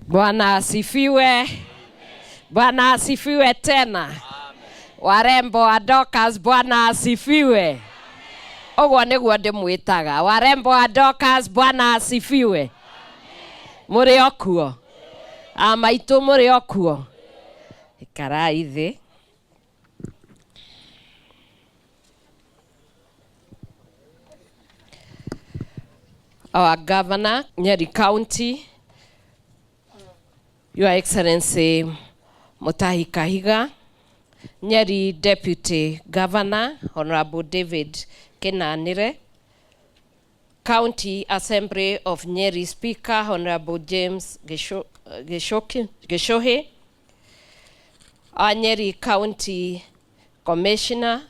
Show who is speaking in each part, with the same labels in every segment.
Speaker 1: Bwana asifiwe. Bwana asifiwe tena. Amen. Warembo wa Dorcas, Bwana asifiwe. Ogwo niguo ndimwitaga. Warembo wa Dorcas, Bwana asifiwe. Muri okuo. Amaitu muri okuo. Ikarai thi. Our Governor, Nyeri County, Your Excellency Mutahi Kahiga, Nyeri Deputy Governor, Honorable David Kenanire, County Assembly of Nyeri Speaker, Honorable James Geshohe, our Nyeri County Commissioner,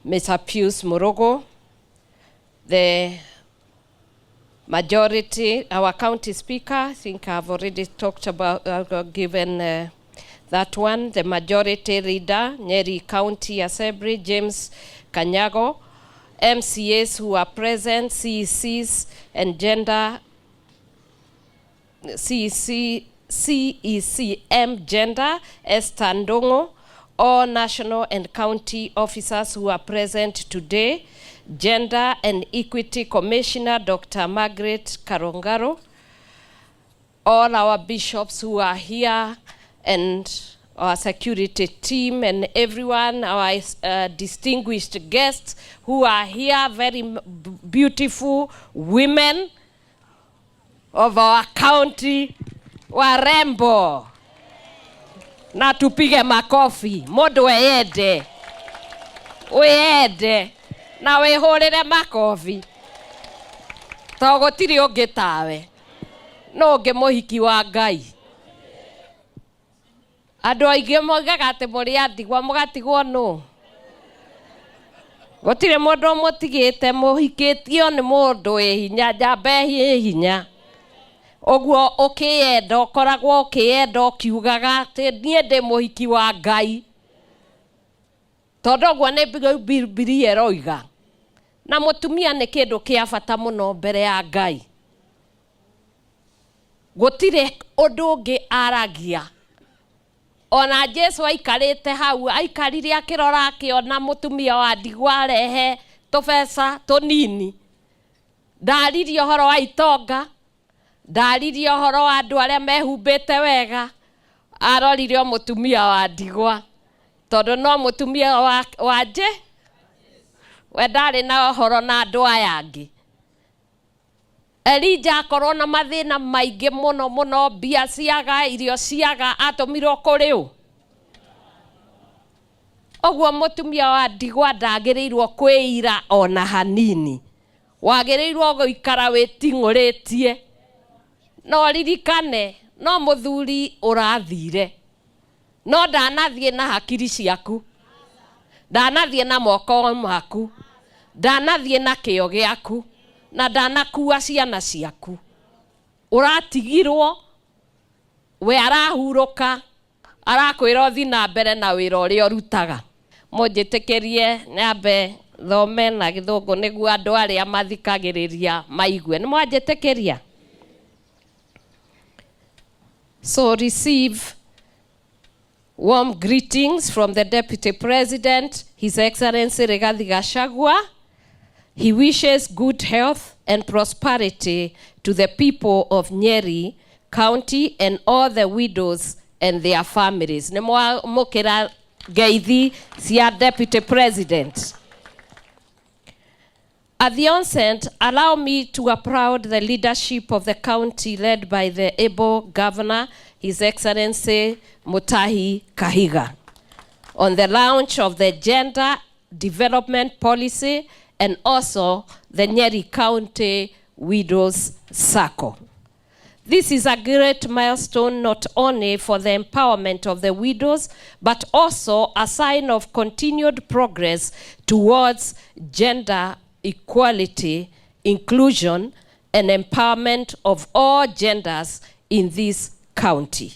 Speaker 1: Mr. Pius Morogo, the majority, our county speaker, I think I've already talked about, given that one, the majority leader, Nyeri County Assembly, James Kanyago, MCAs who are present, CECs and gender, CECM gender, Esther Ndongo, all national and county officers who are present today, Gender and Equity Commissioner, Dr. Margaret Karongaro, all our bishops who are here, and our security team, and everyone, our distinguished guests who are here, very beautiful women of our county, warembo. Na tupige makofi, modo weede, weede. Na wihurire makofi to gutiri ungi tawe no ungi muhiki wa Ngai. Andu aingi moigaga ati muri andigwa mugatigwo no gutiri mundu mutigite muhikitio ni mundu wi hinya njamba hi hinya ogwo ukiyenda ukoragwo ukiyenda ukiugaga ati nie ndi muhiki wa Ngai tondu ogwo ni Bibilia eroiga na mutumia ni kindu kia bata muno mbere ya Ngai. Gutire undu ungi aragia ona Jesu aikarite hau aikarire akirora akiona mutumia wa ndigwa arehe tubesa tunini ndaririe horo wa itonga ndaririe horo wa andu aria mehumbite wega arorire mutumia wa ndigwa tondu no mutumia wa je we ndari na horo na andu aya angi. Elija akorwo na mathina maingi muno muno, mbia ciaga, irio ciaga, atumirwo kuri u ogwo mutumia wa ndigwa ndagirirwo kwiira ona hanini. Wagirirwo guikara witinguritie no ririkane no muthuri urathire no ndanathie na hakiri ciaku, ndanathie na moko maku, ndanathie na kio giaku, na ndanakua ciana ciaku. Uratigirwo we arahuruka arakwira uthi na mbere na wira uria urutaga. Munjitikirie nyambe thome na githungu niguo andu aria mathikagiriria maigue. Ni mwanjitikiria? So receive warm greetings from the Deputy President, His Excellency Rigathi Gachagua. He wishes good health and prosperity to the people of Nyeri County and all the widows and their families. Nimwamukira ngeithi cia Deputy President. At the onset, allow me to applaud the leadership of the county led by the able Governor, His Excellency Mutahi Kahiga, on the launch of the Gender Development Policy and also the Nyeri County Widows Sacco. This is a great milestone not only for the empowerment of the widows, but also a sign of continued progress towards gender equality, inclusion, and empowerment of all genders in this county.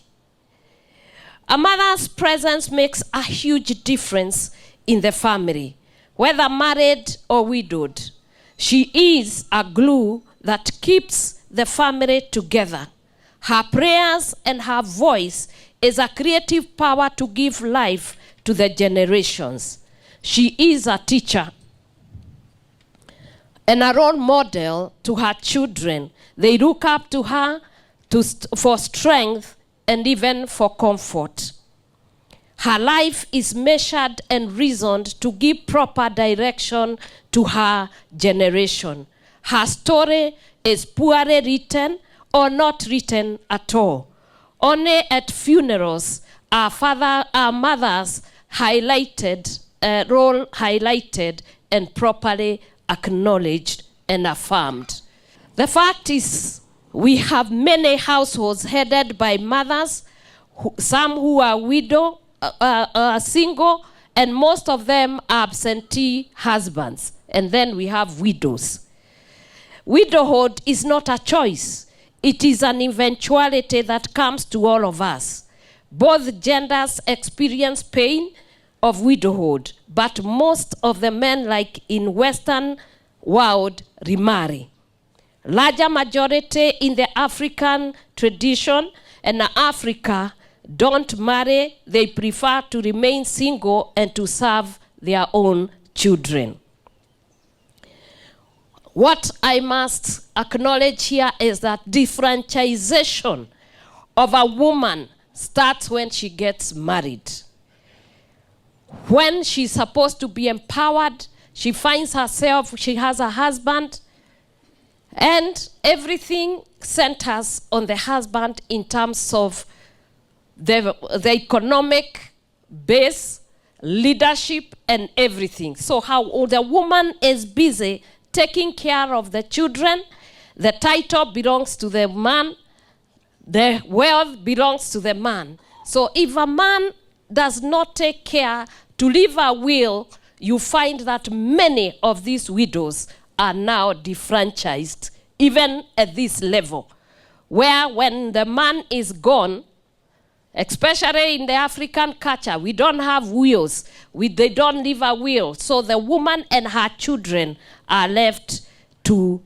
Speaker 1: A mother's presence makes a huge difference in the family, whether married or widowed. She is a glue that keeps the family together. Her prayers and her voice is a creative power to give life to the generations. She is a teacher and a role model to her children. They look up to her for strength and even for comfort. Her life is measured and reasoned to give proper direction to her generation. Her story is poorly written or not written at all. Only at funerals are mothers highlighted, role highlighted and properly acknowledged and affirmed. The fact is, we have many households headed by mothers, some who are single, and most of them are absentee husbands. And then we have widows. Widowhood is not a choice. It is an eventuality that comes to all of us. Both genders experience pain of widowhood, but most of the men, like in Western world, remarry. Larger majority in the African tradition and Africa don't marry. They prefer to remain single and to serve their own children. What I must acknowledge here is that differentiation of a woman starts when she gets married. When she's supposed to be empowered, she finds herself, she has a husband, and everything centers on the husband in terms of the economic base, leadership, and everything. So how the woman is busy taking care of the children, the title belongs to the man, the wealth belongs to the man. So if a man does not take care to leave a will, you find that many of these widows are now defranchised, even at this level, where when the man is gone, especially in the African culture, we don't have wills. They don't leave a will. So the woman and her children are left to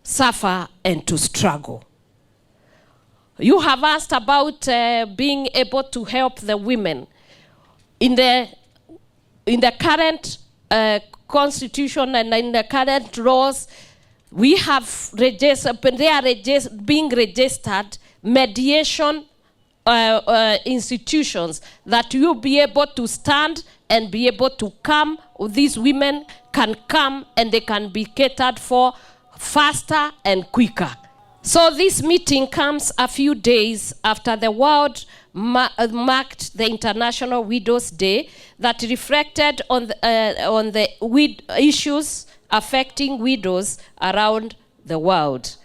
Speaker 1: suffer and to struggle. You have asked about being able to help the women. In the current constitution and in the current laws, we have being registered mediation institutions that you'll be able to stand and be able to come. These women can come and they can be catered for faster and quicker. So this meeting comes a few days after the world marked the International Widows' Day that reflected on the issues affecting widows around the world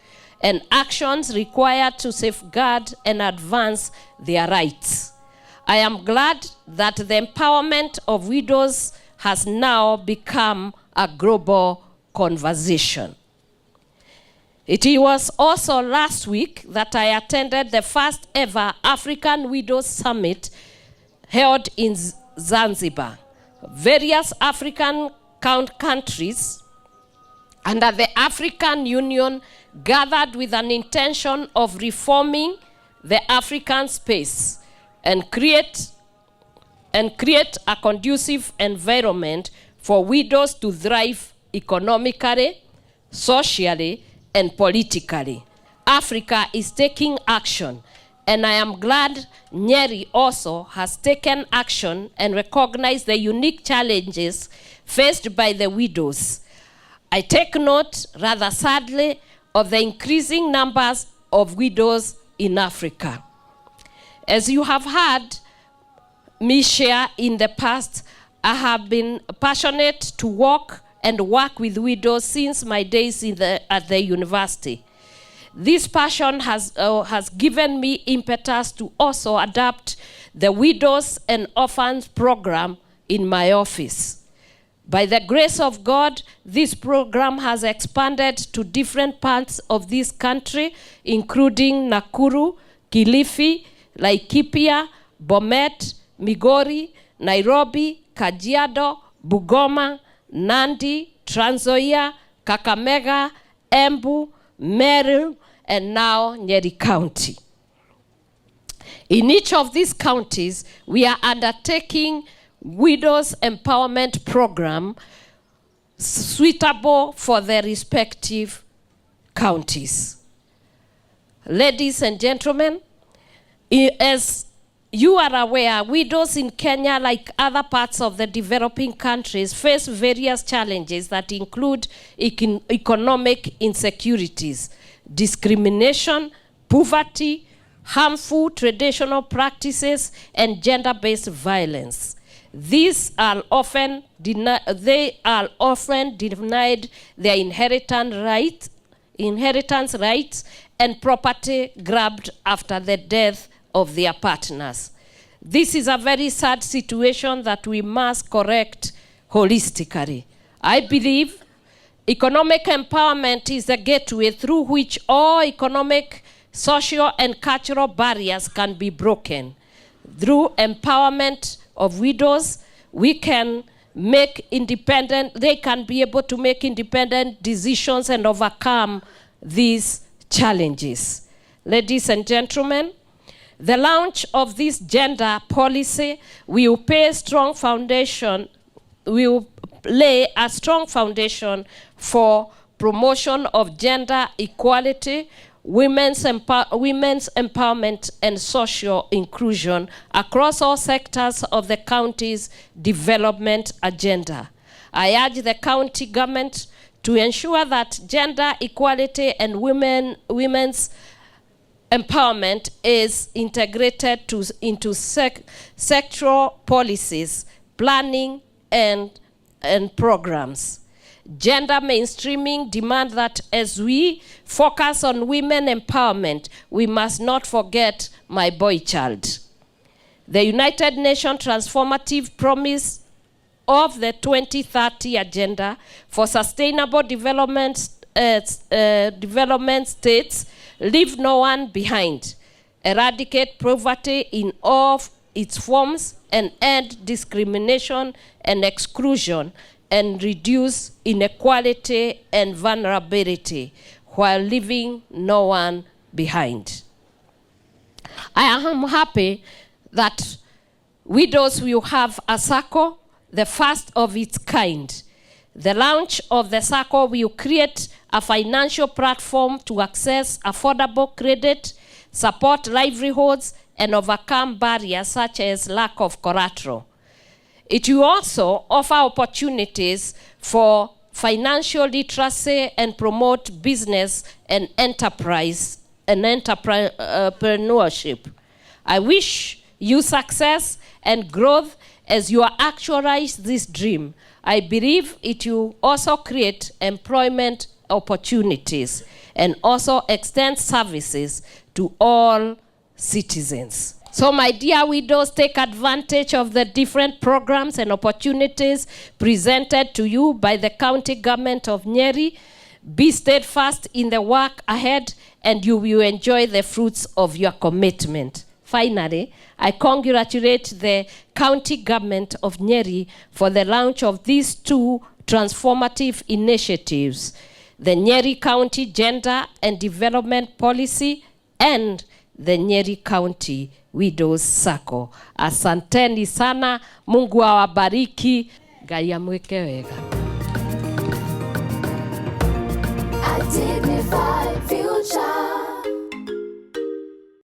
Speaker 1: and actions required to safeguard and advance their rights. I am glad that the empowerment of widows has now become a global conversation. It was also last week that I attended the first ever African Widows Summit held in Zanzibar. Various African countries under the African Union gathered with an intention of reforming the African space and create a conducive environment for widows to thrive economically, socially, and politically. Africa is taking action, and I am glad Nyeri also has taken action and recognized the unique challenges faced by the widows. I take note, rather sadly, of the increasing numbers of widows in Africa. As you have heard me share in the past, I have been passionate to work with widows since my days at the university. This passion has given me impetus to also adapt the Widows and Orphans program in my office. By the grace of God, this program has expanded to different parts of this country, including Nakuru, Kilifi, Laikipia, Bomet, Migori, Nairobi, Kajiado, Bungoma, Nandi, TransNzoia, Kakamega, Embu, Meru, and now Nyeri County. In each of these counties, we are undertaking widows empowerment program suitable for their respective counties. Ladies and gentlemen, as you are aware, widows in Kenya, like other parts of the developing countries, face various challenges that include economic insecurities, discrimination, poverty, harmful traditional practices, and gender-based violence. These are often denied their inheritance rights and property grabbed after the death of their partners. This is a very sad situation that we must correct holistically. I believe economic empowerment is the gateway through which all economic, social, and cultural barriers can be broken. Through empowerment of widows, they can be able to make independent decisions and overcome these challenges. Ladies and gentlemen, the launch of this gender policy will lay a strong foundation for promotion of gender equality, women's empowerment, and social inclusion across all sectors of the county's development agenda. I urge the county government to ensure that gender equality and women's empowerment is integrated into sectoral policies, planning, and programs. Gender mainstreaming demands that as we focus on women empowerment, we must not forget my boy child. The United Nations Transformative Promise of the 2030 Agenda for Sustainable Development states, leave no one behind, eradicate poverty in all its forms, and end discrimination and exclusion, and reduce inequality and vulnerability while leaving no one behind. I am happy that widows will have a Sacco, the first of its kind. The launch of the Sacco will create a financial platform to access affordable credit, support livelihoods, and overcome barriers such as lack of collateral. It will also offer opportunities for financial literacy and promote business and entrepreneurship. I wish you success and growth as you actualize this dream. I believe it will also create employment opportunities and also extend services to all citizens. So my dear widows, take advantage of the different programs and opportunities presented to you by the county government of Nyeri. Be steadfast in the work ahead, and you will enjoy the fruits of your commitment. Finally, I congratulate the county government of Nyeri for the launch of these two transformative initiatives, the Nyeri County Gender and Development Policy and the Nyeri County Widows Sacco. Asanteni sana, Mungu awabariki, Ngai amweke wega.